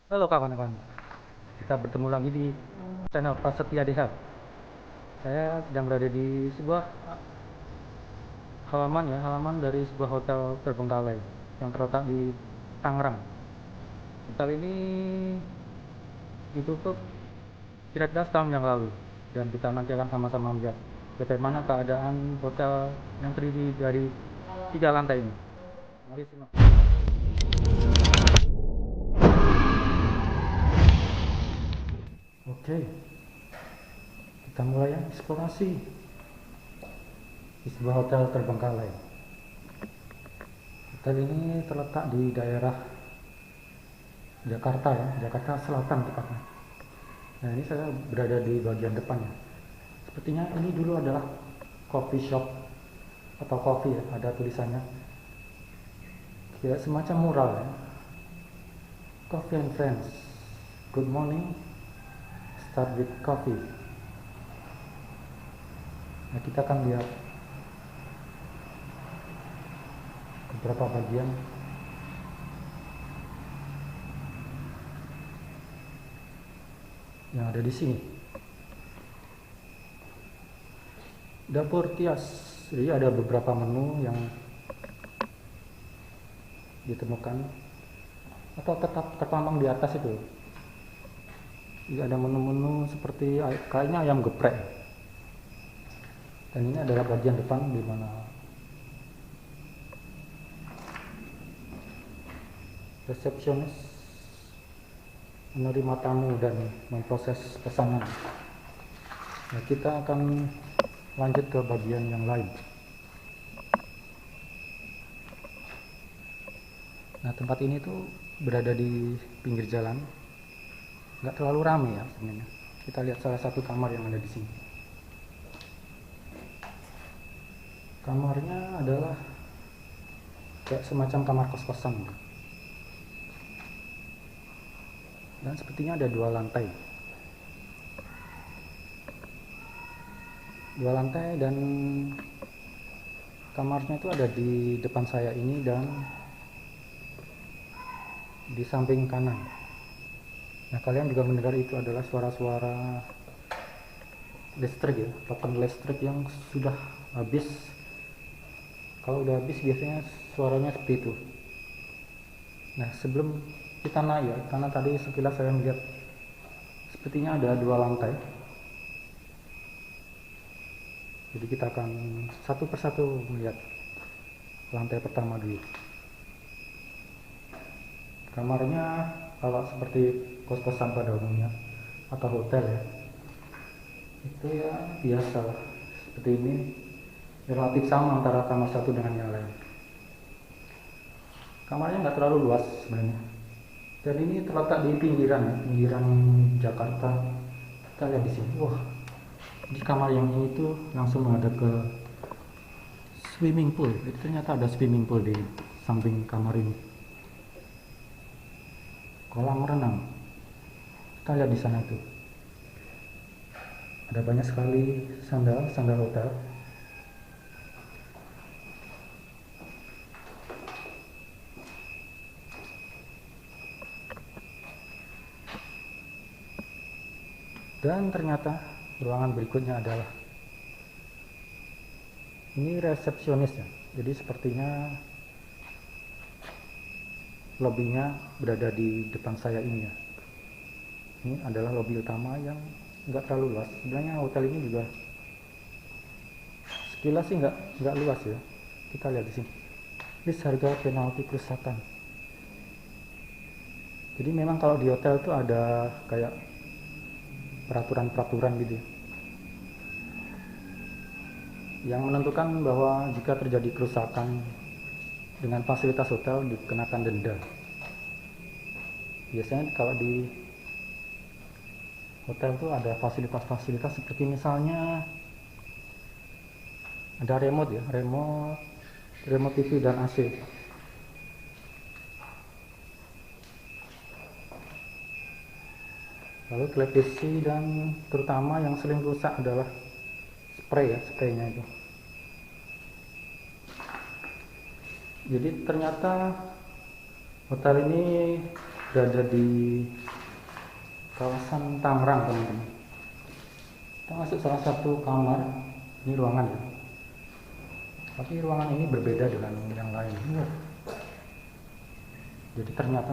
Halo kawan-kawan, kita bertemu lagi di channel Prasetya Desa. Saya sedang berada di sebuah halaman dari sebuah hotel terbengkalai yang terletak di Tangerang. Hotel ini ditutup kira-kira setahun yang lalu, dan kita nanti akan sama-sama melihat bagaimana keadaan hotel yang terdiri dari 3 lantai ini. Mari simak. Oke, kita mulai eksplorasi di sebuah hotel terbengkalai. Hotel ini terletak di daerah Jakarta ya, Jakarta Selatan tepatnya. Nah, ini saya berada di bagian depannya. Sepertinya ini dulu adalah coffee shop atau coffee ya, ada tulisannya. Kayak semacam mural ya. Coffee and Friends. Good morning. Start with coffee. Nah, kita akan lihat beberapa bagian yang ada di sini. Dapur Tias. Jadi ada beberapa menu yang ditemukan atau tetap terpampang di atas itu. Jadi ada menu-menu seperti kayaknya ayam geprek. Dan ini adalah bagian depan di mana resepsionis menerima tamu dan memproses pesanan. Nah, kita akan lanjut ke bagian yang lain. Nah, tempat ini tuh berada di pinggir jalan, nggak terlalu ramai ya sebenarnya. Kita lihat salah satu kamar yang ada di sini. Kamarnya adalah kayak semacam kamar kos-kosan, dan sepertinya ada 2 lantai. 2 lantai dan kamarnya itu ada di depan saya ini dan di samping kanan. Nah, kalian juga mendengar itu adalah suara-suara listrik ya, token listrik yang sudah habis. Kalau udah habis biasanya suaranya seperti itu. Nah, sebelum kita naik ya, karena tadi sekilas saya melihat sepertinya ada 2 lantai. Jadi kita akan satu persatu melihat lantai pertama dulu. Kamarnya kalau seperti kos-kosan pada umumnya atau hotel ya, itu ya biasa lah, seperti ini, relatif sama antara kamar satu dengan yang lain. Kamarnya nggak terlalu luas sebenarnya, dan ini terletak di pinggiran ya, pinggiran Jakarta. Kita lihat di sini, wah, di kamar yang ini tuh langsung menghadap ke swimming pool. Jadi ternyata ada swimming pool di samping kamar ini, kolam renang. Kita lihat di sana tuh ada banyak sekali sandal hotel. Dan ternyata ruangan berikutnya adalah ini resepsionis ya. Jadi sepertinya lobbynya berada di depan saya ini ya. Ini adalah lobby utama yang nggak terlalu luas. Sebenarnya hotel ini juga sekilas sih nggak luas ya. Kita lihat di sini. List harga penalti kerusakan. Jadi memang kalau di hotel tuh ada kayak peraturan-peraturan gitu ya, yang menentukan bahwa jika terjadi kerusakan dengan fasilitas hotel dikenakan denda. Biasanya kalau di hotel tuh ada fasilitas-fasilitas seperti misalnya ada remote ya, remote TV dan AC. Lalu televisi, dan terutama yang sering rusak adalah spray ya, spraynya itu. Jadi ternyata hotel ini berada di kawasan Tangerang, teman-teman. Kita masuk salah satu kamar. Ini ruangan ya, tapi ruangan ini berbeda dengan yang lain. Jadi ternyata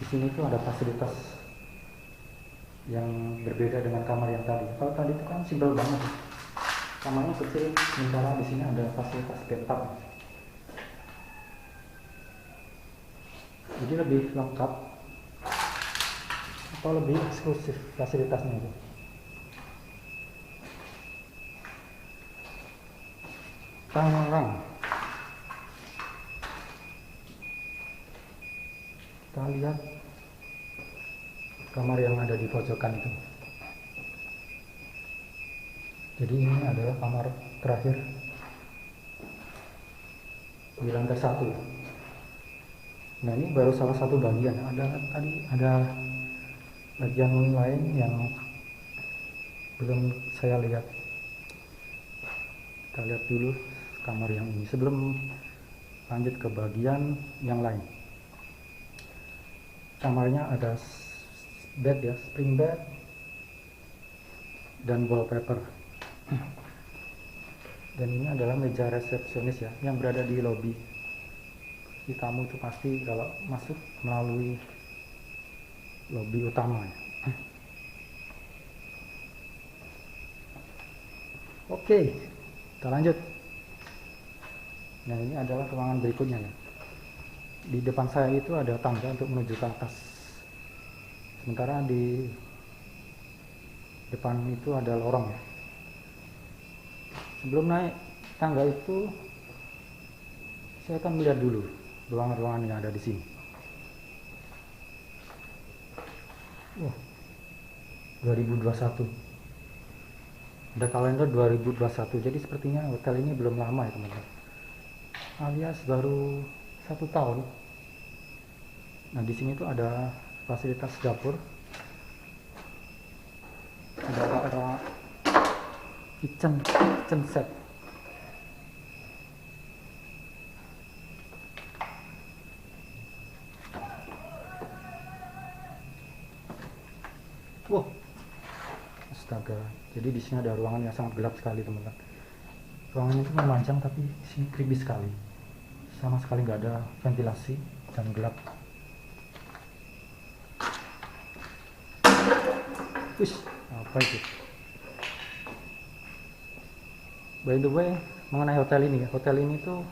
di sini tuh ada fasilitas yang berbeda dengan kamar yang tadi. Kalau tadi itu kan simpel banget, kamarnya kecil, sementara di sini ada fasilitas bathtub. Jadi lebih lengkap atau lebih eksklusif fasilitasnya itu. Tangerang. Kita lihat kamar yang ada di pojokan itu. Jadi ini adalah kamar terakhir di lantai 1. Nah, ini baru salah satu bagian. Ada bagian lain yang belum saya lihat. Kita lihat dulu kamar yang ini sebelum lanjut ke bagian yang lain. Kamarnya ada bed ya, spring bed dan wallpaper. Dan ini adalah meja resepsionis ya, yang berada di lobi. Di tamu itu pasti kalau masuk melalui lobi utama ya. Oke, kita lanjut. Nah, ini adalah ruangan berikutnya ya. Di depan saya itu ada tangga untuk menuju ke atas. Sementara di depan itu ada lorong ya. Sebelum naik tangga itu, saya akan melihat dulu ruangan-ruangan yang ada di sini. Wah, 2021. Ada kalender 2021. Jadi sepertinya hotel ini belum lama ya, teman-teman. Alias baru 1 tahun. Nah, di sini tuh ada fasilitas dapur, ada area kitchen set. Wow, astaga. Jadi di sini ada ruangan yang sangat gelap sekali, teman-teman. Ruangan itu memanjang, tapi di sini creepy sekali. Sama sekali nggak ada ventilasi dan gelap. Wih, apa itu? By the way, mengenai hotel ini tuh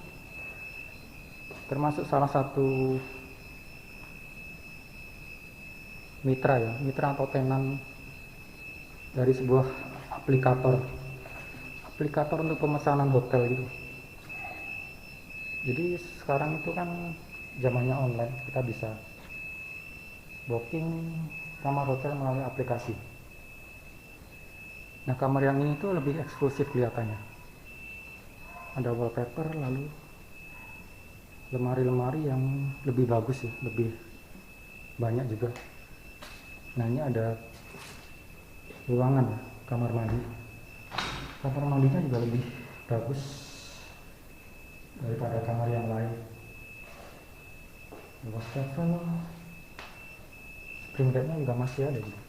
termasuk salah satu mitra atau tenan dari sebuah aplikator untuk pemesanan hotel gitu. Jadi sekarang itu kan zamannya online, kita bisa booking kamar hotel melalui aplikasi. Nah, kamar yang ini tuh lebih eksklusif kelihatannya. Ada wallpaper, lalu lemari-lemari yang lebih bagus ya, lebih banyak juga. Nah, ini ada ruangan kamar mandi. Kamar mandinya juga lebih bagus daripada kamar yang lain. Wastafel, spring bednya juga masih ada gitu.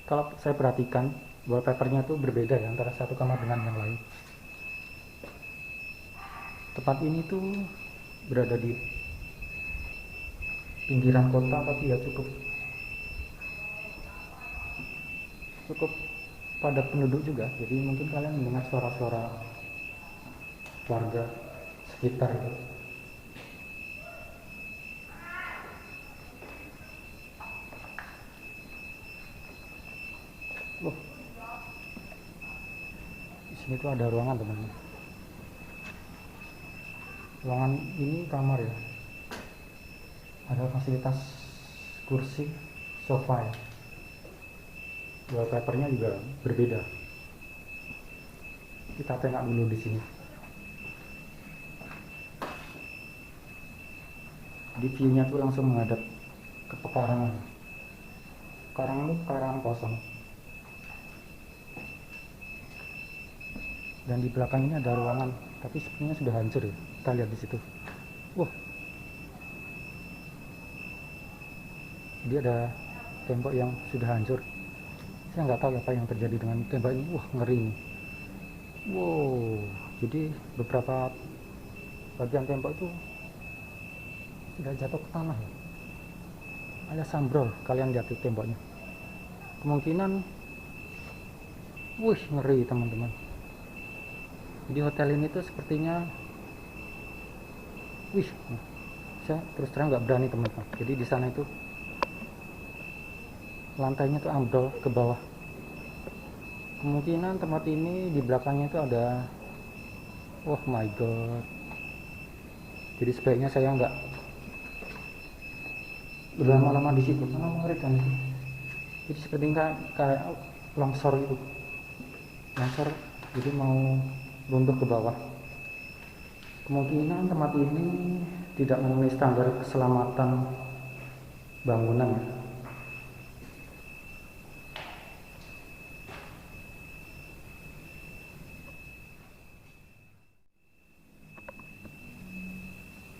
Kalau saya perhatikan, wallpapernya tuh berbeda ya antara satu kamar dengan yang lain. Tempat ini tuh berada di pinggiran kota, tapi ya cukup padat penduduk juga. Jadi mungkin kalian mendengar suara-suara warga sekitar itu. Di sini tuh ada ruangan, teman-teman. Ruangan ini kamar ya. Ada fasilitas kursi, sofa ya. Wallpapernya juga berbeda. Kita tengok dulu di sini. Di view-nya tuh langsung menghadap ke pekarangan. Pekarangan itu pekarangan kosong. Dan di belakang ini ada ruangan, tapi sepertinya sudah hancur ya. Kita lihat di situ. Wah, Jadi ada tembok yang sudah hancur. Saya nggak tahu apa yang terjadi dengan tembok ini. Wah, ngeri nih. Wow, jadi beberapa bagian tembok itu sudah jatuh ke tanah ya, alias ambrol. Kalian lihat tuh temboknya, kemungkinan wih, ngeri teman-teman. Jadi hotel ini tuh sepertinya wih, saya terus terang nggak berani teman-teman. Jadi di sana itu lantainya tuh ambrol ke bawah. Kemungkinan tempat ini di belakangnya itu ada, oh my god. Jadi sebaiknya saya nggak berlama-lama di situ karena mengerikan itu. Jadi sepertinya kayak longsor itu, longsor, jadi mau runtuh ke bawah. Kemungkinan tempat ini tidak memenuhi standar keselamatan bangunan ya.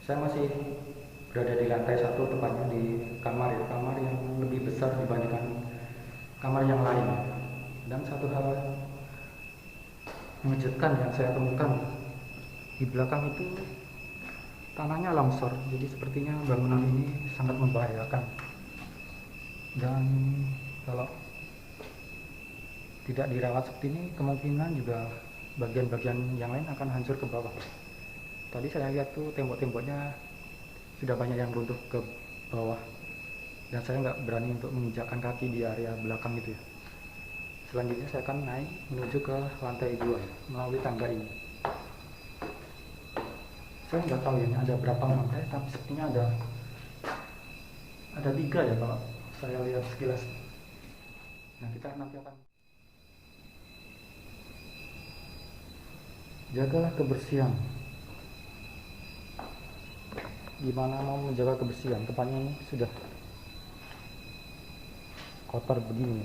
Saya masih berada di lantai 1, tepatnya di kamar ya, kamar yang lebih besar dibandingkan kamar yang lain. Dan satu hal mengejutkan yang saya temukan, di belakang itu tanahnya longsor. Jadi sepertinya bangunan ini sangat membahayakan. Dan kalau tidak dirawat seperti ini, kemungkinan juga bagian-bagian yang lain akan hancur ke bawah. Tadi saya lihat tuh tembok-temboknya sudah banyak yang runtuh ke bawah, dan saya nggak berani untuk menginjakkan kaki di area belakang itu ya. Selanjutnya saya akan naik menuju ke lantai 2 ya, melalui tangga ini. Saya nggak tahu ya ada berapa lantai, tapi sepertinya ada 3 ya kalau saya lihat sekilas. Nah, kita nanti akan jagalah kebersihan. Gimana mau menjaga kebersihan? Tempatnya ini sudah kotor begini.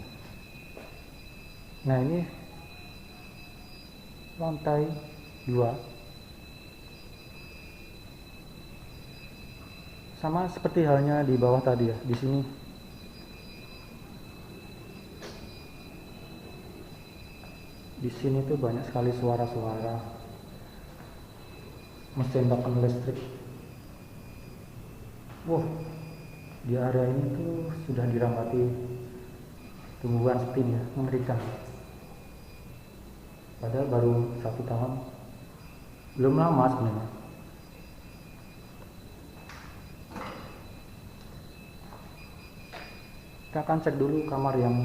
Nah, ini lantai 2. Sama seperti halnya di bawah tadi ya. Di sini tuh banyak sekali suara-suara mesin bakar listrik. Wow, di area ini tuh sudah dirambati tumbuhan seperti ini ya, mengerikan. Padahal baru 1 tahun, belum lama sebenarnya. Kita akan cek dulu kamar yang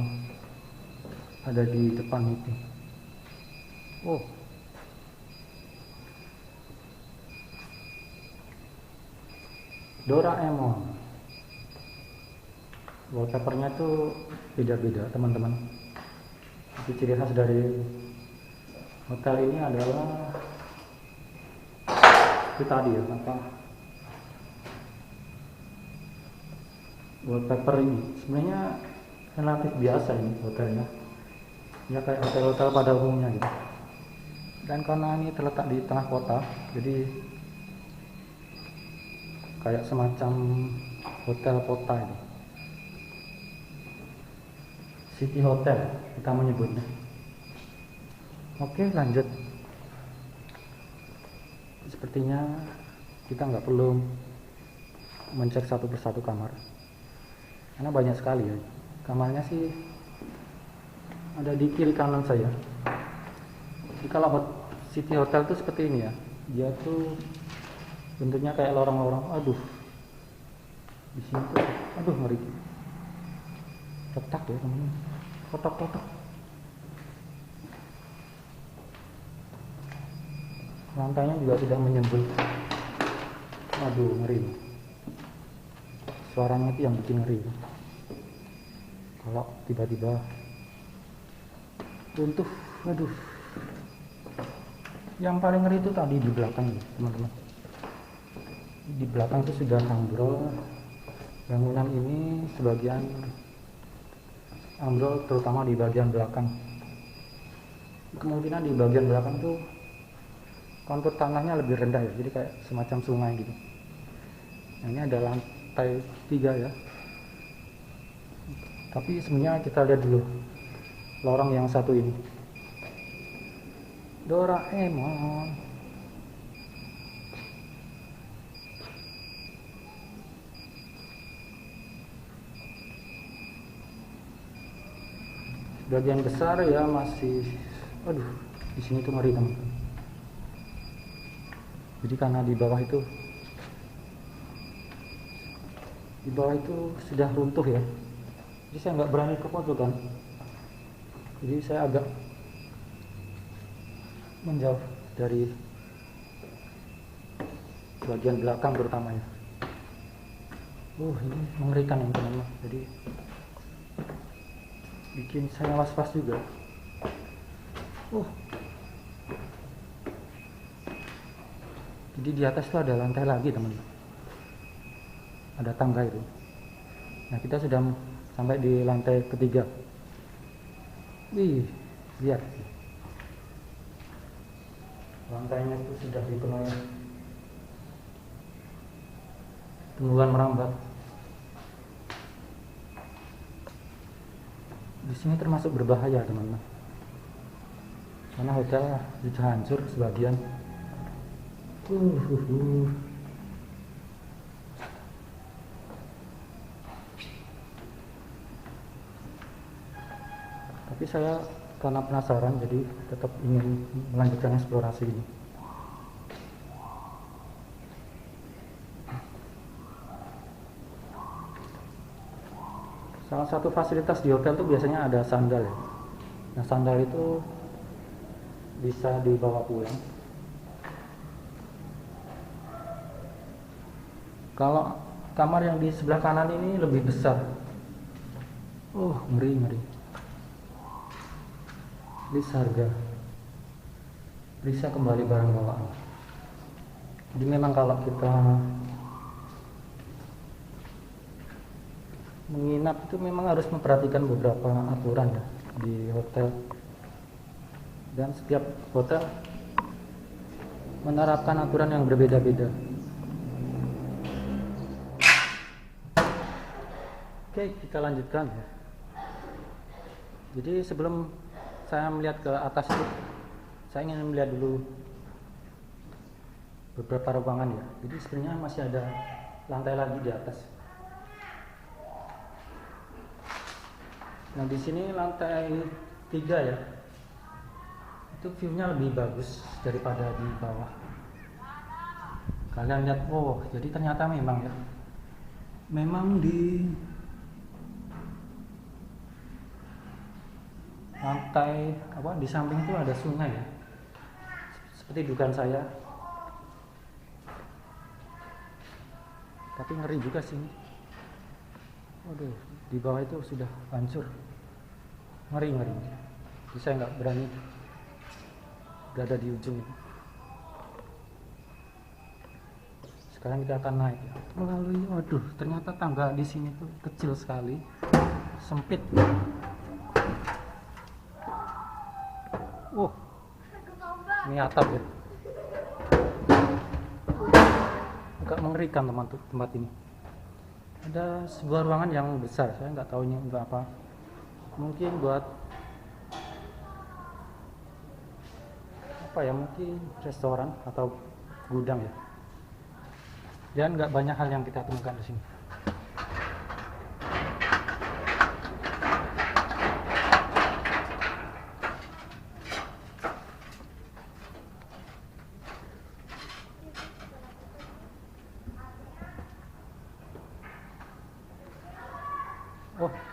ada di depan itu. Oh, Doraemon. Wallpapernya tuh beda-beda teman-teman. Itu ciri khas dari hotel ini adalah itu tadi ya, apa, wallpaper ini sebenarnya relatif biasa ini hotelnya ya, kayak hotel-hotel pada umumnya gitu. Dan karena ini terletak di tengah kota, jadi kayak semacam hotel kota ini, city hotel kita menyebutnya. Oke, lanjut. Sepertinya kita nggak perlu mencek satu persatu kamar karena banyak sekali ya. Kamarnya sih ada di kiri kanan saya. Jadi kalau city hotel tuh seperti ini ya, dia tuh bentuknya kayak lorong-lorong. Aduh, di sini tuh aduh, ngeri, retak ya teman-teman, kotak-kotak. Lantainya juga sudah menyembul. Aduh, ngeri. Suaranya itu yang bikin ngeri kalau tiba-tiba runtuh. Aduh, yang paling ngeri itu tadi di belakang ya teman-teman. Di belakang itu sudah ambrol. Bangunan ini sebagian ambrol, terutama di bagian belakang. Kemungkinan di bagian belakang tuh kontur tanahnya lebih rendah ya, jadi kayak semacam sungai gitu. Nah, ini ada lantai 3 ya. Tapi sebenarnya kita lihat dulu lorong yang satu ini. Doraemon. Bagian besar ya masih, aduh, di sini tuh ngeri teman. Jadi karena di bawah itu sudah runtuh ya. Jadi saya nggak berani ke foto kan. Jadi saya agak menjauh dari bagian belakang terutama ya. Ini mengerikan ya teman-teman. Jadi bikin saya was-was juga. Jadi di atas itu ada lantai lagi teman-teman, ada tangga itu. Nah kita sudah sampai di lantai ketiga. Wih, lihat lantainya itu sudah dipenuhi tumbuhan merambat. Di sini termasuk berbahaya teman-teman, karena hotel sudah hancur sebagian. Tapi saya karena penasaran jadi tetap ingin melanjutkan eksplorasi ini. Salah satu fasilitas di hotel itu biasanya ada sandal ya. Nah sandal itu bisa dibawa pulang. Kalau kamar yang di sebelah kanan ini lebih besar. Ngeri. List harga, bisa kembali barang bawaan. Jadi memang kalau kita menginap itu memang harus memperhatikan beberapa aturan ya di hotel. Dan setiap hotel menerapkan aturan yang berbeda-beda. Oke, kita lanjutkan ya. Jadi sebelum saya melihat ke atas itu, saya ingin melihat dulu beberapa ruangan ya. Jadi sebenarnya masih ada lantai lagi di atas. Nah di sini lantai 3 ya, itu view-nya lebih bagus daripada di bawah. Kalian lihat, jadi ternyata memang ya, memang di lantai di samping itu ada sungai ya, seperti dugaan saya. Tapi ngeri juga sini. Di bawah itu sudah hancur. Ngeri. Jadi saya nggak berani berada di ujung. Sekarang kita akan naik ya, melalui, ternyata tangga di sini tuh kecil sekali, sempit. Ini atap ya, agak mengerikan tempat ini. Ada sebuah ruangan yang besar, saya nggak tahu ini untuk apa. Mungkin buat mungkin restoran atau gudang ya. Dan nggak banyak hal yang kita temukan di sini.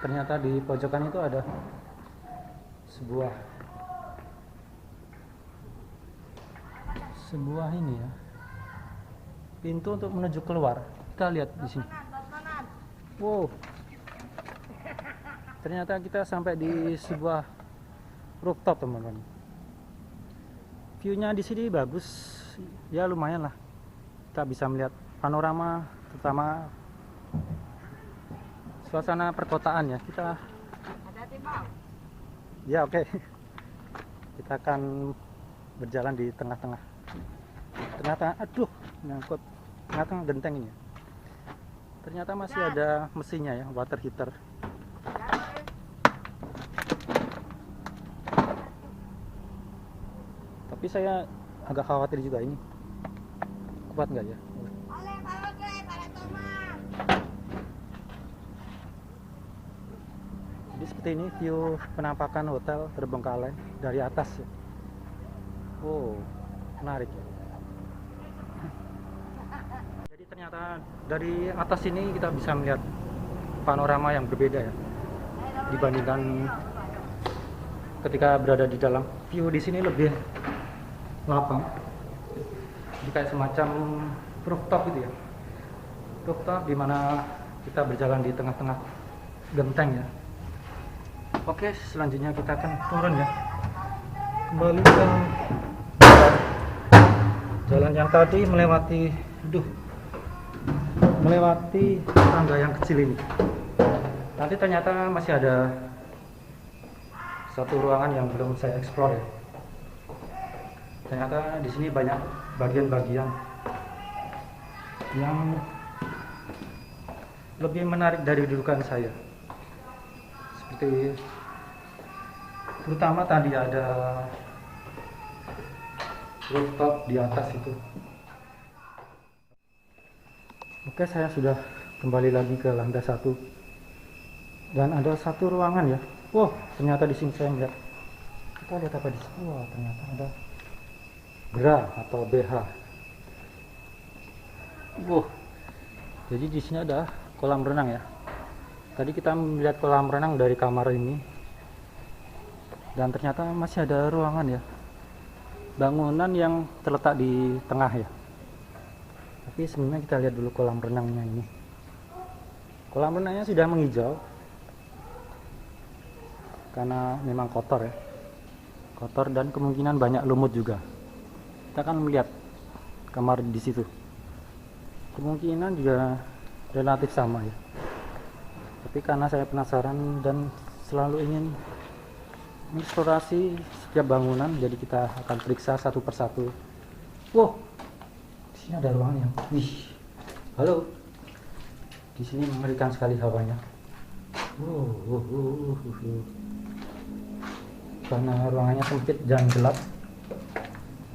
Ternyata di pojokan itu ada sebuah ini ya, pintu untuk menuju keluar. Kita lihat di sini. Ternyata kita sampai di sebuah rooftop teman-teman. View-nya di sini bagus ya, lumayan lah. Kita bisa melihat panorama, terutama suasana perkotaan ya. Kita ya oke. Kita akan berjalan di tengah-tengah. Ternyata nyangkut tengah-tengah genteng ini. Ternyata masih ada mesinnya ya, water heater. Tapi saya agak khawatir juga ini kuat nggak ya. Jadi seperti ini view penampakan hotel Terbengkalai dari atas. Oh, menarik ya. Jadi ternyata dari atas ini kita bisa melihat panorama yang berbeda ya dibandingkan ketika berada di dalam. View di sini lebih lapang. Jadi kayak semacam rooftop gitu ya. Rooftop di mana kita berjalan di tengah-tengah genteng ya. Oke, selanjutnya kita akan turun ya. Kembali ke jalan yang tadi melewati tangga yang kecil ini. Nanti ternyata masih ada satu ruangan yang belum saya explore ya. Ternyata di sini banyak bagian-bagian yang lebih menarik dari dudukan saya. Seperti terutama tadi ada rooftop di atas itu. Oke, saya sudah kembali lagi ke lantai 1 dan ada satu ruangan ya. Wow, ternyata di sini saya melihat. Kita lihat apa di sini? Wah, ternyata ada bra atau BH. Wow, jadi di sini ada kolam renang ya. Tadi kita melihat kolam renang dari kamar ini, dan ternyata masih ada ruangan ya, bangunan yang terletak di tengah ya. Tapi sebenarnya kita lihat dulu kolam renangnya ini. Kolam renangnya sudah menghijau karena memang kotor ya, kotor dan kemungkinan banyak lumut juga. Kita akan melihat kamar di situ, kemungkinan juga relatif sama ya. Tapi karena saya penasaran dan selalu ingin mengeksplorasi setiap bangunan, jadi kita akan periksa satu persatu. Wow, di sini ada ruangan yang, halo, di sini mengerikan sekali hawanya. Karena ruangannya sempit dan gelap,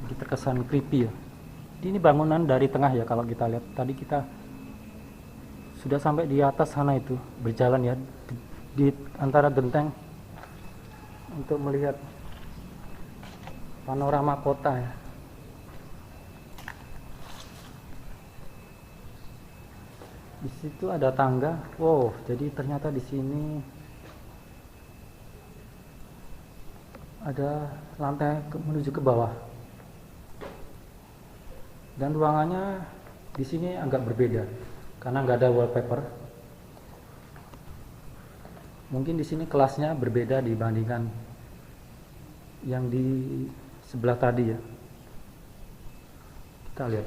jadi terkesan creepy ya. Ini bangunan dari tengah ya, kalau kita lihat tadi kita sudah sampai di atas sana itu, berjalan ya di antara genteng untuk melihat panorama kota ya. Di situ ada tangga. Wow, jadi ternyata di sini ada lantai menuju ke bawah. Dan ruangannya di sini agak berbeda karena nggak ada wallpaper. Mungkin di sini kelasnya berbeda dibandingkan yang di sebelah tadi ya. Kita lihat.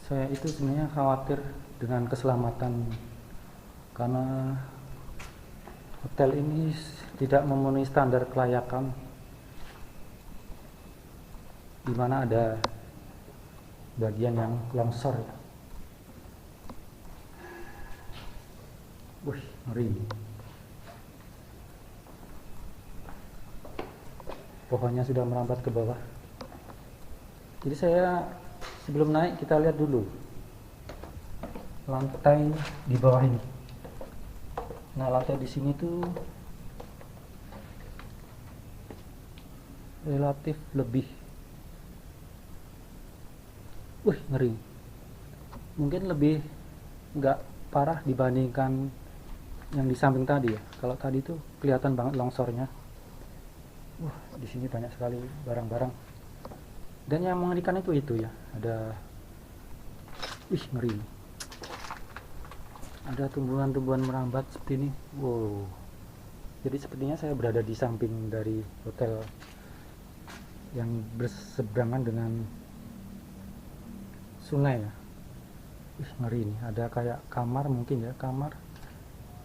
Saya itu sebenarnya khawatir dengan keselamatan karena hotel ini tidak memenuhi standar kelayakan, di mana ada bagian yang longsor ya. Wih, ngeri. Pohonnya sudah merambat ke bawah. Jadi saya sebelum naik, kita lihat dulu lantai di bawah ini. Nah, lantai di sini tuh relatif lebih, ngeri. Mungkin lebih nggak parah dibandingkan yang di samping tadi ya. Kalau tadi tuh kelihatan banget longsornya. Di sini banyak sekali barang-barang. Dan yang mengerikan itu ya, ada, ngeri. Ada tumbuhan-tumbuhan merambat seperti ini. Wow. Jadi sepertinya saya berada di samping dari hotel yang berseberangan dengan sungai ya. Ngeri ini. Ada kayak kamar mungkin ya, kamar.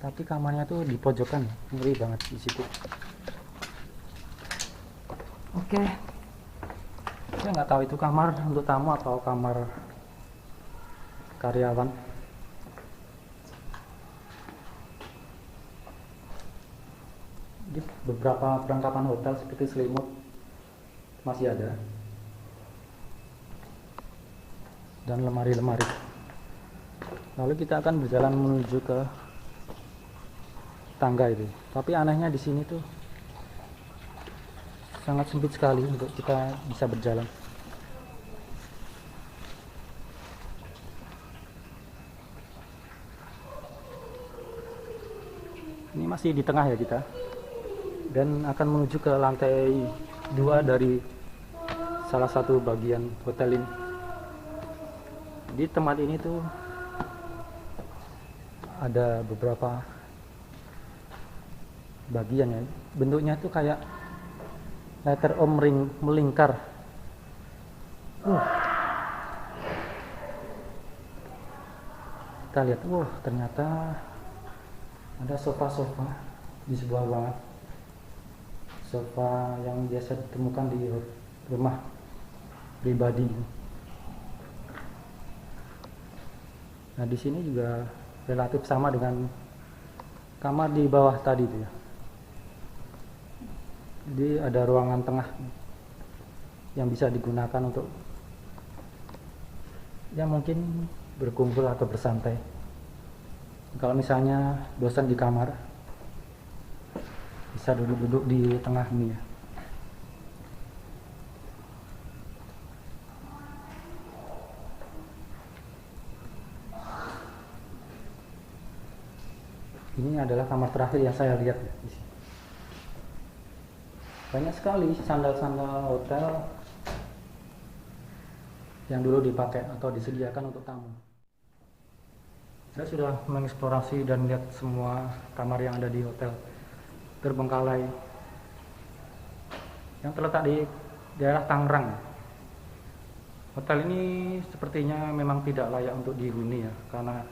Tapi kamarnya tuh di pojokan, ngeri banget di situ. Oke. Saya nggak tahu itu kamar untuk tamu atau kamar karyawan. beberapa perlengkapan hotel seperti selimut masih ada, dan lemari-lemari. Lalu kita akan berjalan menuju ke tangga itu. Tapi anehnya di sini tuh sangat sempit sekali untuk kita bisa berjalan. Ini masih di tengah ya kita, dan akan menuju ke lantai 2 dari salah satu bagian hotel ini. Di tempat ini tuh ada beberapa bagian ya, bentuknya tuh kayak letter O melingkar. Kita lihat, ternyata ada sofa-sofa di sebuah ruangan. Sofa yang biasa ditemukan di rumah pribadi. Nah, di sini juga relatif sama dengan kamar di bawah tadi tuh ya. Jadi ada ruangan tengah yang bisa digunakan untuk ya mungkin berkumpul atau bersantai. Kalau misalnya bosan di kamar, bisa duduk-duduk di tengah ini ya. Ini adalah kamar terakhir yang saya lihat ya, di sini. Banyak sekali sandal-sandal hotel yang dulu dipakai atau disediakan untuk tamu. Saya sudah mengeksplorasi dan lihat semua kamar yang ada di hotel terbengkalai yang terletak di daerah Tangerang. Hotel ini sepertinya memang tidak layak untuk dihuni ya, karena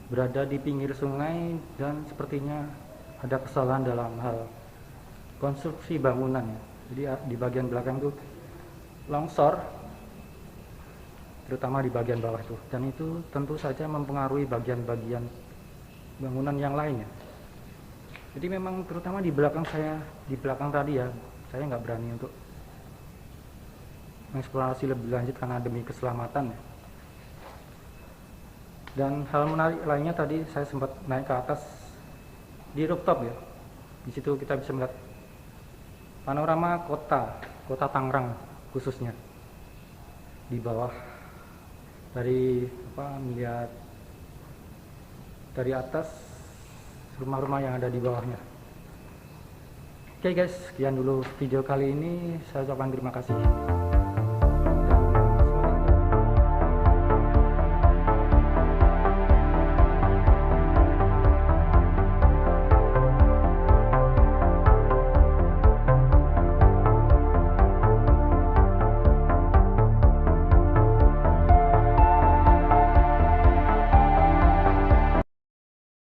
berada di pinggir sungai dan sepertinya ada kesalahan dalam hal konstruksi bangunan ya. Jadi di bagian belakang itu longsor, terutama di bagian bawah itu, dan itu tentu saja mempengaruhi bagian-bagian bangunan yang lainnya. Jadi memang terutama di belakang saya, di belakang tadi ya, saya nggak berani untuk mengeksplorasi lebih lanjut karena demi keselamatan ya. Dan hal menarik lainnya, tadi saya sempat naik ke atas di rooftop ya. Di situ kita bisa melihat panorama kota Tangerang khususnya di bawah, dari melihat dari atas rumah-rumah yang ada di bawahnya. Oke guys, sekian dulu video kali ini. Saya ucapkan terima kasih.